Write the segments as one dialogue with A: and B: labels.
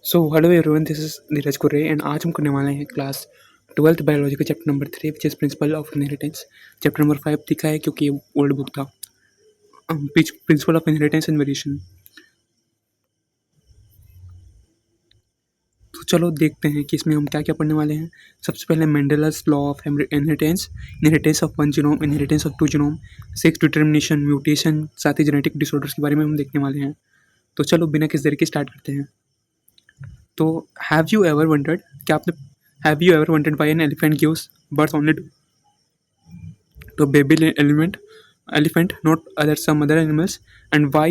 A: So hello everyone, this is Neeraj Kurre and आज हम करने वाले हैं क्लास 12th बायोलॉजी का chapter number 3 which is principle of inheritance. Chapter number 5 दिखा है क्योंकि ये ओल्ड बुक था। Principle of inheritance and variation. तो चलो देखते हैं कि इसमें हम क्या क्या पढ़ने वाले हैं। सबसे पहले Mendel's law of inheritance, inheritance of one genome, inheritance of two genome, sex determination, mutation, साथ ही जेनेटिक डिसऑर्डर्स के बारे में हम देखने वाले हैं। तो चलो बिना किसी देर के स्टार्ट करते हैं। तो हैव यू एवर वंडर्ड, क्या आपने have you ever wondered why an elephant gives birth only to baby elephant, not other some other animals, and why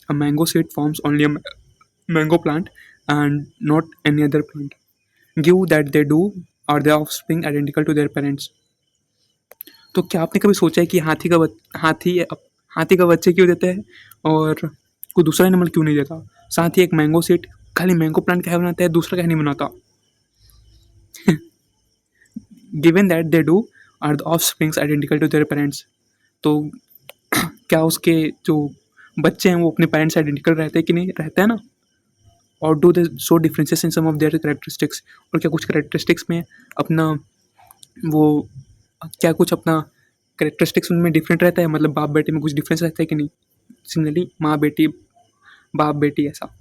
A: a mango seed forms only a mango plant and not any other plant? Give that they do, are their offspring identical to their parents? तो क्या आपने कभी सोचा है कि हाथी का बच्चे क्यों देते हैं और कोई दूसरा एनिमल क्यों नहीं देता? साथ ही एक मैंगो सीड खाली मैंगो प्लांट क्या बनाता है, दूसरा क्या नहीं बनाता? Given that they do, are the offsprings identical to their parents. तो क्या उसके जो बच्चे हैं वो अपने पेरेंट्स से आइडेंटिकल रहते हैं कि नहीं रहते हैं ना? और do they show differences in some of their characteristics, और क्या कुछ कैरेक्टरिस्टिक्स में अपना वो क्या कुछ अपना कैरेक्टरिस्टिक्स उनमें डिफरेंट रहता है, मतलब बाप बेटे में कुछ डिफरेंस रहता है कि नहीं? सिमिलरली माँ बेटी, बाप बेटी ऐसा।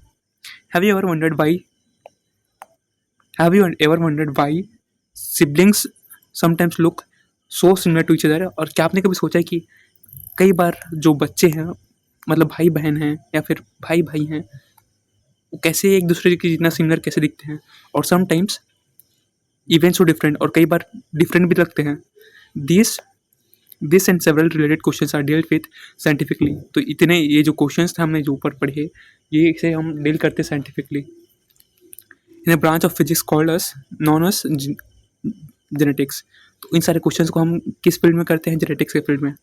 A: Have you ever wondered why have you ever wondered why siblings sometimes look so similar to each other? और क्या आपने कभी सोचा है कि कई बार जो बच्चे हैं, मतलब भाई बहन हैं या फिर भाई भाई हैं, वो कैसे एक दूसरे के जितना सिमिलर कैसे दिखते हैं? और समटाइम्स इवन सो डिफरेंट, और कई बार डिफरेंट भी लगते हैं। This this and several related questions are dealt with scientifically. तो इतने ये जो क्वेश्चंस थे हमने जो ऊपर पढ़े, ये इसे हम डील करते हैं scientifically in a branch of physics called us non us genetics. तो इन सारे क्वेश्चंस को हम किस फील्ड में करते हैं? जेनेटिक्स के फील्ड में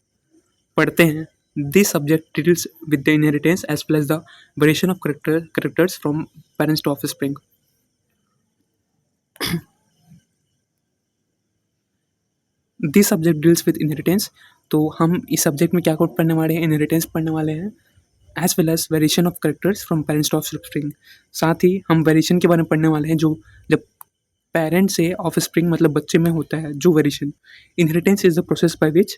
A: पढ़ते हैं। This subject deals with the inheritance as well as the variation of characters from parents to offspring. This subject deals with inheritance. तो हम इस सब्जेक्ट में क्या पढ़ने वाले हैं? इनहेरिटेंस पढ़ने वाले हैं, as well as variation of characters from parents to offspring. साथ ही हम वेरिएशन के बारे में पढ़ने वाले हैं, जो जब पेरेंट से ऑफस्प्रिंग मतलब बच्चे में होता है जो variation. Inheritance is the process by which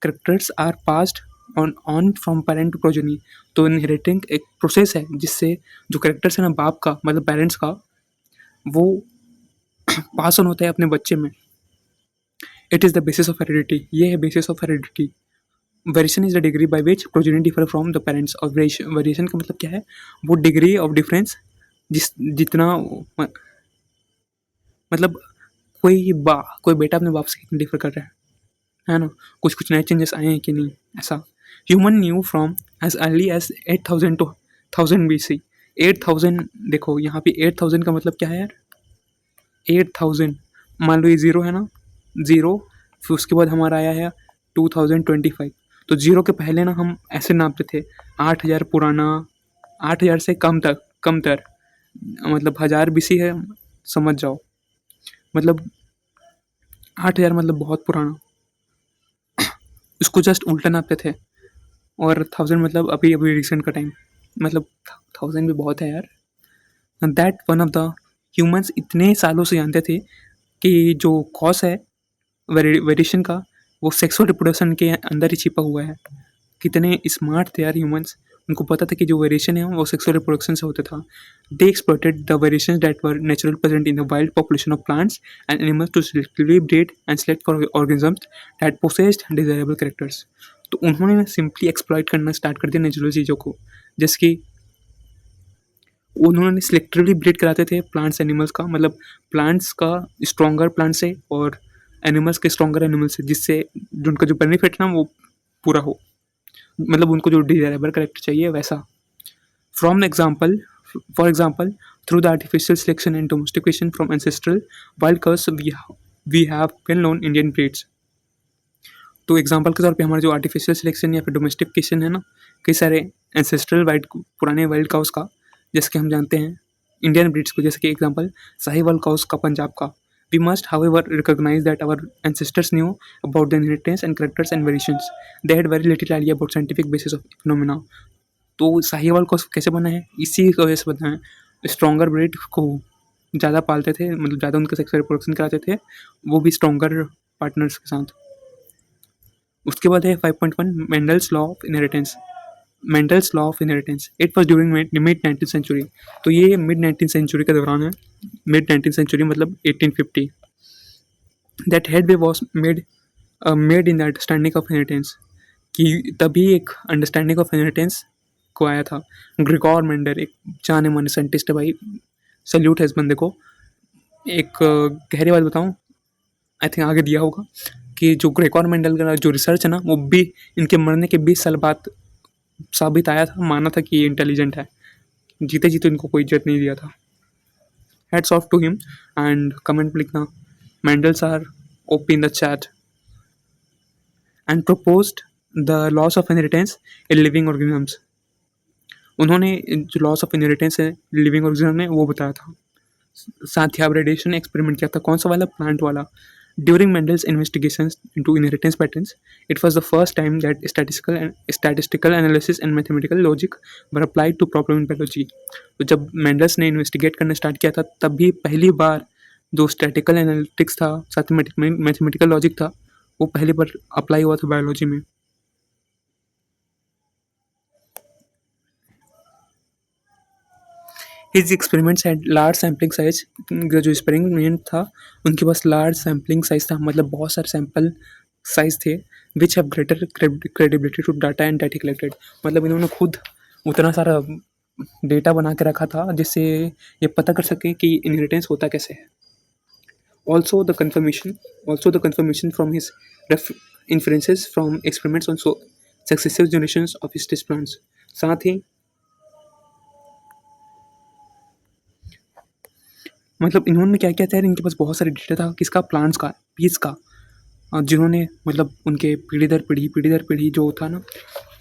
A: characters are passed on from parent to progeny. तो इनहेरिटिंग एक प्रोसेस है जिससे जो करेक्टर्स है ना बाप का मतलब पेरेंट्स का, वो पास ऑन होता है अपने बच्चे में। It is the basis of heredity, ये है basis of heredity. Variation is the degree by which progeny differ from the parents. और वेरिएशन का मतलब क्या है? वो डिग्री ऑफ डिफरेंस जितना मतलब कोई बेटा अपने बाप से कितना डिफर कर रहा है ना? कुछ कुछ नए चेंजेस आए हैं कि नहीं, ऐसा। Human knew from as early as 8000 to 1000 BC। 8000, देखो यहाँ पे 8000 का मतलब क्या है यार? 8000, मान लो ये ज़ीरो है ना, ज़ीरो, फिर उसके बाद हमारा आया है 2025। तो ज़ीरो के पहले ना हम ऐसे नापते थे 8000 पुराना, 8000 से कम तर, मतलब 1000 BC है, समझ जाओ। मतलब 8000 मतलब बहुत पुराना, इसको जस्ट उल्टा नापते थे। और 1000 मतलब अभी अभी रिसेंट का टाइम, मतलब 1000 भी बहुत है यार। That one of the humans इतने सालों से जानते थे कि जो कॉज है वेरिएशन का, वो सेक्सुअल रिप्रोडक्शन के अंदर ही छिपा हुआ है। कितने स्मार्ट थे यार ह्यूमंस, उनको पता था कि जो वेरिएशन है वो सेक्सुअल रिप्रोडक्शन से होता था। They exploited the variations that were natural present in the wild population of plants and animals to selectively breed and select for organisms that possessed desirable characters. तो उन्होंने सिंपली एक्सप्लॉइट करना start कर दिया natural चीज़ों को, जैसे कि उन्होंने सिलेक्टिवली ब्रीड कराते थे प्लांट्स एनिमल्स का, मतलब प्लांट्स का स्ट्रॉन्गर प्लांट से और एनिमल्स के स्ट्रॉन्गर एनिमल से, जिससे उनका जो बेनिफिट ना वो पूरा हो, मतलब उनको जो डिजायरेबल करेक्टर चाहिए वैसा। From example for example through the artificial selection and domestication from ancestral wild cows we have well known Indian breeds. तो एग्जाम्पल के तौर पे हमारा जो आर्टिफिशियल सिलेक्शन या फिर डोमेस्टिकेशन है ना, कई सारे एंसेस्ट्रल वाइल्ड पुराने वाइल्ड काउस का, जैसे कि हम जानते हैं इंडियन ब्रीड्स को, जैसे कि एग्जाम्पल साहिवाल काउस का पंजाब का। We must however recognise that our ancestors knew about the inheritance and characters and variations. They had very little idea about scientific basis of phenomena. तो साहिवाल काउस कैसे बना है? इसी की वजह से बना है, स्ट्रॉन्गर ब्रीड को ज़्यादा पालते थे, मतलब ज़्यादा उनका सेक्सुअल रिप्रोडक्शन कराते थे, वो भी स्ट्रॉन्गर पार्टनर्स के साथ। उसके बाद है 5.1 Mendel's law of inheritance. Mendel's law of inheritance it was during mid 19th century. तो ये मिड 19th सेंचुरी का दौरान है। मिड 19th सेंचुरी मतलब 1850। That head way was made in the understanding of inheritance, कि तभी एक अंडरस्टैंडिंग ऑफ इनहेरिटेंस को आया था। ग्रिगोर मेंडल एक जाने माने साइंटिस्ट है भाई, सल्यूट है इस बंदे को। एक गहरी बात बताऊं, आई थिंक आगे दिया होगा कि जो ग्रेगोर मेंडल का जो रिसर्च है ना, वो भी इनके मरने के 20 साल बाद साबित आया था, माना था कि ये इंटेलिजेंट है। जीते जीते इनको कोई इज्जत नहीं दिया था। Hats off to him and comment लिखना, Mendel's are OP in the chat and proposed the laws of inheritance in living organisms। उन्होंने जो लॉस ऑफ इनहेरिटेंस है लिविंग ऑर्गेनिज्म में वो बताया था। साथ ही हाइब्रिडेशन एक्सपेरिमेंट किया था, कौन सा वाला, प्लांट वाला। During Mendel's investigations into inheritance patterns it was the first time that statistical analysis and mathematical logic were applied to problem in biology. तो जब मेंडल्स ने इन्वेस्टिगेट करना स्टार्ट किया था, तभी पहली बार जो स्टैटिकल एनालिटिक्स था, साथ ही मैथमेटिकल लॉजिक था, वो पहली बार अप्लाई हुआ था बायोलॉजी में। His experiments had large sampling size. जो एक्सपेरिमेंट था उनके पास लार्ज सैम्पलिंग साइज था, मतलब बहुत सारे सैम्पल साइज थे, which have greater credibility to data and data collected. मतलब इन्होंने खुद उतना सारा डेटा बना के रखा था जिससे ये पता कर सके कि इनहेरिटेंस होता कैसे है। Also the confirmation from his influences from experiments on successive generations of stage plants. साथ ही मतलब इन्होंने क्या किया था यार, इनके पास बहुत सारे डेटा था किसका, प्लांट्स का, पीस का, जिन्होंने मतलब उनके पीढ़ी दर पीढ़ी जो था ना,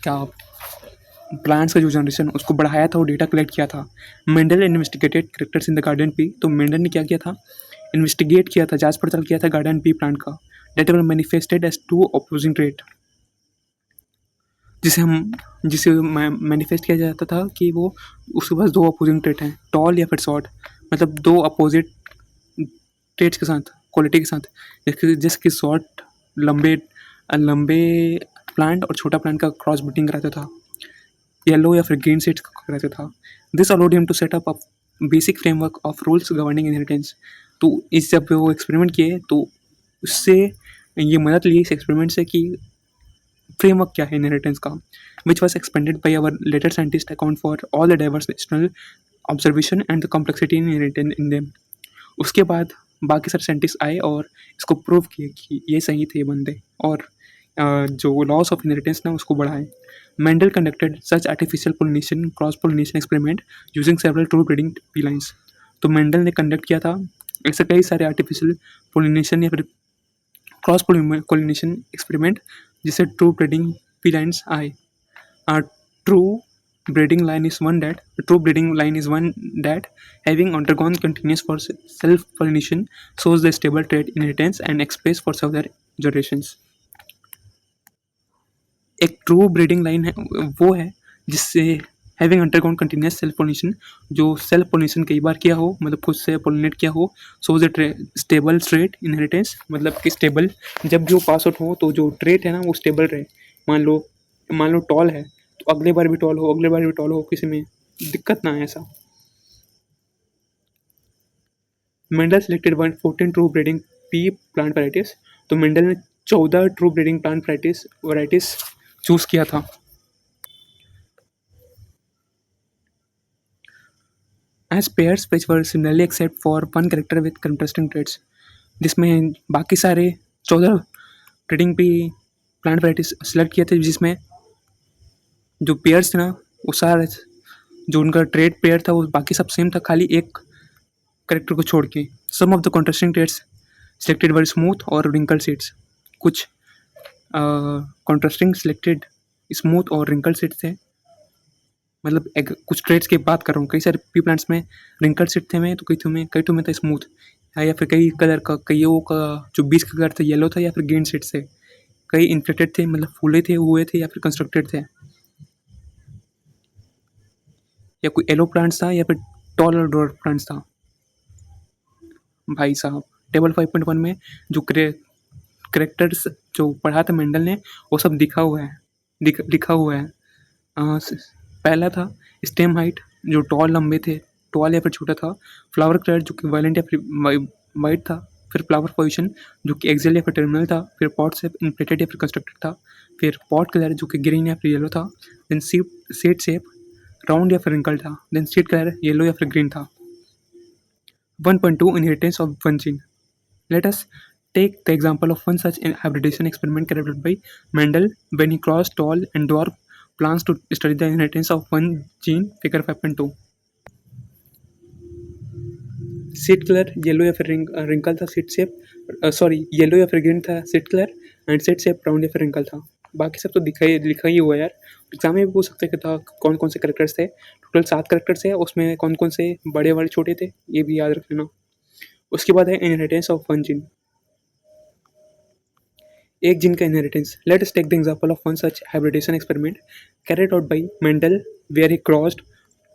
A: क्या प्लांट्स का जो जनरेशन उसको बढ़ाया था, वो डेटा कलेक्ट किया था। Mendel investigated characters in the garden pea. तो मेंडल ने क्या किया था, इन्वेस्टिगेट किया था, जांच पड़ताल किया था गार्डन पी प्लांट का। That were manifested as two opposing trait, जिसे मैनिफेस्ट किया जाता था कि वो उसके पास दो अपोजिंग ट्रेट हैं, टॉल या फिर शॉर्ट, मतलब दो अपोजिट ट्रेट्स के साथ, क्वालिटी के साथ। जिसकी शॉर्ट लंबे लंबे प्लांट और छोटा प्लांट का क्रॉस ब्रीडिंग कराता था, येलो या फिर ग्रीन सीड्स कराता था। This allowed him to set up basic framework of rules governing inheritance. तो इस जब वो एक्सपेरिमेंट किए तो उससे ये मदद ली इस एक्सपेरिमेंट से कि फ्रेमवर्क क्या है इनहेरिटेंस का, which was expanded by our later scientist account for all the diverse national observation and the complexity in inheritance in them. उसके बाद बाकी सारे साइंटिस्ट आए और इसको प्रूव किए कि ये सही थे बंदे, और जो लॉस ऑफ इनहेरिटेंस ना उसको बढ़ाए। Mendel conducted such artificial pollination cross pollination experiment using several true breeding pea lines. तो मेंडल ने कंडक्ट किया था ऐसे कई सारे आर्टिफिशियल पोलिनेशन या फिर क्रॉस पोलिनेशन एक्सपेरिमेंट जिससे ट्रू ब्रीडिंग पी लाइन्स आए। True breeding line is one that true breeding line is one that having undergone continuous for self pollination shows the stable trait inheritance and express for further generations। एक true breeding line है वो है जिससे having undergone continuous self pollination, जो self pollination कई बार किया हो, मतलब खुद से पोलिनेट किया हो, shows the stable trait inheritance, मतलब कि स्टेबल जब भी वो पास आउट हो तो जो ट्रेट है ना वो स्टेबल रहे। मान लो टॉल है तो अगले बार भी टॉल हो, अगले बार भी टॉल हो, किसी में दिक्कत ना आए ऐसा। Mendel selected 14 true breeding pea plant varieties. तो मेंडल ने 14 true breeding plant varieties choose किया था। As pairs which were similarly except for one character with contrasting trades, जिसमें बाकी सारे 14 breeding pea plant varieties select किए थे, जिसमें जो पेयर्स थे ना वो सारे जो उनका ट्रेड पेयर था वो बाकी सब सेम था, खाली एक करेक्टर को छोड़ के। Some of the contrasting traits selected were smooth और रिंकल सीड्स। कुछ कॉन्ट्रास्टिंग सिलेक्टेड स्मूथ और रिंकल सीड्स थे, मतलब कुछ ट्रेड्स की बात कर रहा हूँ। कई सारे पी प्लांट्स में रिंकल सीड थे में, तो कई में था स्मूथ, या फिर कई कलर का, कईयों का जो बीज का कलर था येलो था या फिर ग्रीन सीड्स थे। कई इन्फ्लेटेड थे, मतलब फूले थे, हुए थे, या फिर कंस्ट्रक्टेड थे, या कोई येलो प्लांट्स था या फिर टॉल और ड्वार्फ प्लांट्स था। भाई साहब, टेबल 5.1 में जो करेक्टर्स जो पढ़ा था मेंडल ने, वो सब दिखा हुआ है, लिखा हुआ है। पहला था स्टेम हाइट, जो टॉल लंबे थे, टॉल या फिर छोटा था। फ्लावर कलर, जो कि वायलेंट या फिर वाइट था। फिर फ्लावर पोजीशन, जो कि एक्सियल या फिर टर्मिनल था। फिर पॉट शेप, इनप्लेटेड या फिर कंस्ट्रक्टेड था। फिर पॉट कलर, जो कि ग्रीन या फिर येलो था। देन सीड शेप, राउंड या फिर रिंकल था। देन सीड कलर येलो या फिर ग्रीन था। 1.2 Inheritance of one gene. Let us take the example of one such hybridization experiment carried out by Mendel when he crossed tall and dwarf plants to study the inheritance of one gene. Figure 5.2. Seed colour yellow या फिर wrinkle था। Seed shape yellow या फिर green था seed colour. And seed shape round या फिर wrinkle था। बाकी सब तो लिखा ही हुआ है यार। एग्जाम में भी पूछ सकते कि था कौन कौन से करेक्टर्स थे। टोटल 7 करेक्टर्स है, उसमें कौन कौन से बड़े वाले छोटे थे ये भी याद रख लेना। उसके बाद है इनहेरिटेंस ऑफ वन जीन, एक जीन का inheritance. Let us take the example of one such hybridisation experiment carried out by Mendel where he crossed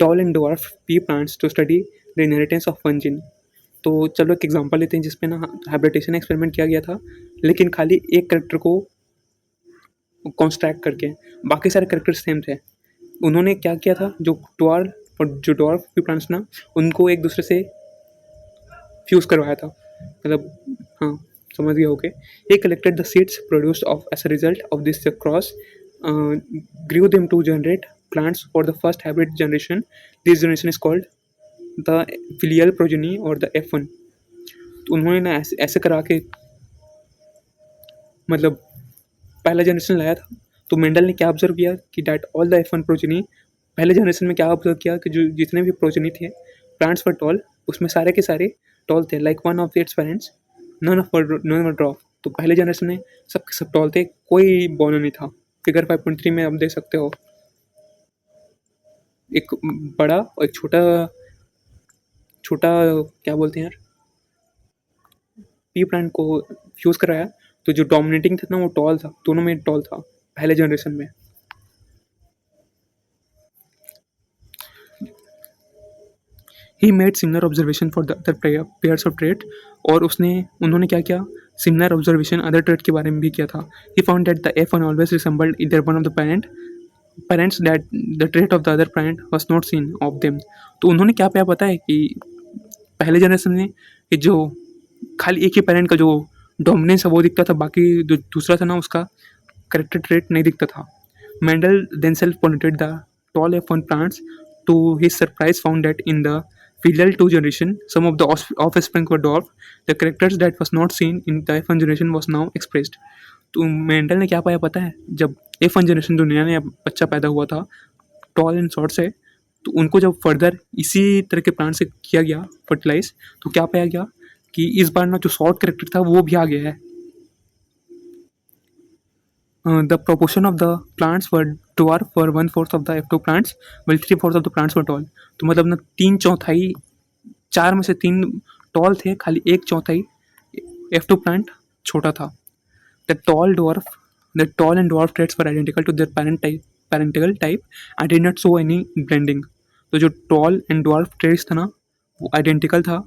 A: tall and dwarf pea plants to study the inheritance of one gene. तो चलो एक example लेते हैं जिसपे ना hybridisation experiment किया गया था, लेकिन खाली एक करेक्टर को कॉन्स्ट्रैक्ट करके, बाकी सारे करेक्टर सेम थे। उन्होंने क्या किया था, जो टॉल और जो ड्वार्फ पी प्लांट्स ना, उनको एक दूसरे से फ्यूज़ करवाया था। मतलब हाँ, समझ गए होगे। he collected the seeds produced as a result of this cross, grew them to generate plants for the first hybrid generation. This generation is called the filial progeny or the F1. तो उन्होंने ना ऐसे करा के मतलब पहला generation लाया था। तो मेंडल ने क्या ऑब्जर्व किया कि that all the F1 progeny, पहले जनरेशन में क्या ऑब्जर्व किया कि जो जितने भी प्रोजेनी थे प्लांट्स फॉर टॉल, उसमें सारे के सारे टॉल थे। Like one of its parents none were dwarf. तो पहले जनरेशन में सब टॉल थे, कोई बोनो नहीं था। फिगर 5.3 में आप देख सकते हो, एक बड़ा और एक छोटा छोटा क्या बोलते हैं यार, पी प्लांट को फ्यूज़ कराया। तो जो डोमिनेटिंग था ना वो टॉल था, दोनों में टॉल था पहले जनरेशन में। He made similar observation for the other pairs of trade, और उन्होंने क्या किया, सिमिलर ऑब्जर्वेशन अदर ट्रेड के बारे में भी किया था। He found that the F1 always resembled either one of the parents that the trait of the other parent was not seen of them. तो उन्होंने क्या पाया पता है कि पहले जनरेशन में कि जो खाली एक ही पेरेंट का जो डोमिनेंस है वो दिखता था, बाकी जो दूसरा था ना उसका करेक्टर ट्रेट नहीं दिखता था। Mendel then self pollinated the tall F1 plants. To his surprise, found that in the filial 2 generation, some of the offspring were dwarf. The characters that was not seen in the F1 generation was now expressed. तो Mendel ने क्या पाया पता है, जब F1 generation जो नया बच्चा पैदा हुआ था टॉल एंड शॉर्ट से, तो उनको जब फर्दर इसी तरह के प्लांट से किया गया फर्टिलाइज, तो क्या पाया गया कि इस बार ना जो शॉर्ट करेक्टर था वो भी आ गया है। The proportion of the plants were dwarf for 1/4 of the F2 plants, while 3/4 of the plants were tall. तो मतलब ना 3/4 4 में से 3 टॉल थे, खाली 1/4 F2 प्लांट छोटा था। The tall and dwarf traits were identical to their parental type and did not show any blending. तो जो टॉल एंड ड्वार्फ ट्रेट्स था ना वो आइडेंटिकल था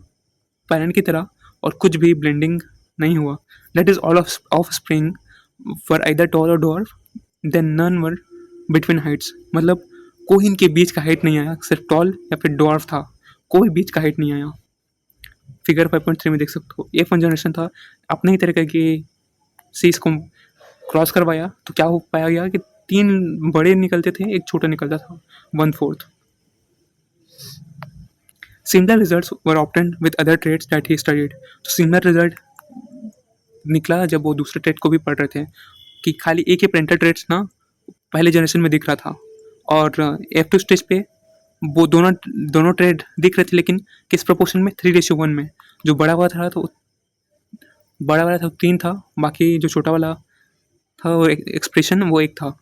A: पेरेंट की तरह, और कुछ भी ब्लेंडिंग नहीं हुआ। That is all of spring for either tall or dwarf, then none were between heights. मतलब कोई इनके बीच का हाइट नहीं आया, सिर्फ टॉल या फिर ड्वार्फ था, कोई बीच का हाइट नहीं आया। फिगर 5.3 में देख सकते हो, F1 जनरेशन था, अपने ही तरीके की से इसको क्रॉस करवाया, तो क्या हो पाया गया कि 3 बड़े निकलते थे, एक छोटा निकलता था 1/4। Similar results were obtained with other traits that he studied. तो सिमिलर रिजल्ट निकला जब वो दूसरे ट्रेड को भी पढ़ रहे थे कि खाली एक ही पेरेंटल ट्रेड्स ना पहले जनरेशन में दिख रहा था, और F2 स्टेज पे वो दोनों ट्रेड दिख रहे थे, लेकिन किस प्रोपोर्शन में, 3:1 में। जो बड़ा वाला था 3 था, बाकी जो छोटा वाला था वो एक्सप्रेशन वो 1 था।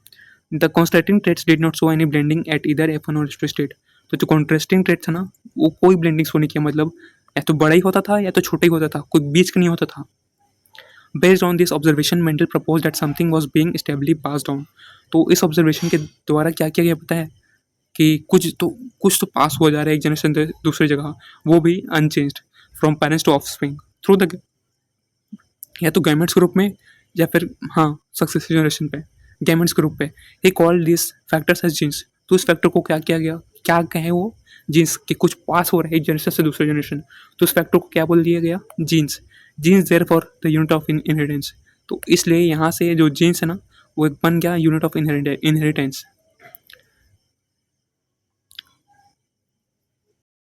A: The contrasting trades did not show any blending at इधर F1 और F2 स्टेट। तो जो कॉन्ट्रास्टिंग ट्रेड था ना वो कोई ब्लेंडिंग शो नहीं किया, मतलब या तो बड़ा ही होता था या तो छोटा ही होता था, कोई बीच का नहीं होता था। Based on this observation, Mendel proposed that something was being stably passed on. तो इस ऑब्जर्वेशन के द्वारा क्या किया गया पता है कि कुछ तो पास हुआ जा रहा है एक जनरेशन से दूसरी जगह, वो भी unchanged from parents to offspring through the या तो गैमेट्स ग्रुप में या फिर हाँ सक्सेसिव जनरेशन पे गैमेट्स ग्रुप पे। He called this factors as genes. तो इस फैक्टर को क्या किया गया, क्या कहे वो जीन्स के कुछ पास हो रहे हैं एक जनरेशन से दूसरे जनरेशन, तो उस फैक्टर को क्या बोल दिया गया, genes. Genes there for the unit of inheritance. तो इसलिए यहाँ से जो जीन्स है ना वो एक बन गया यूनिट ऑफ इनहेरिटेंस।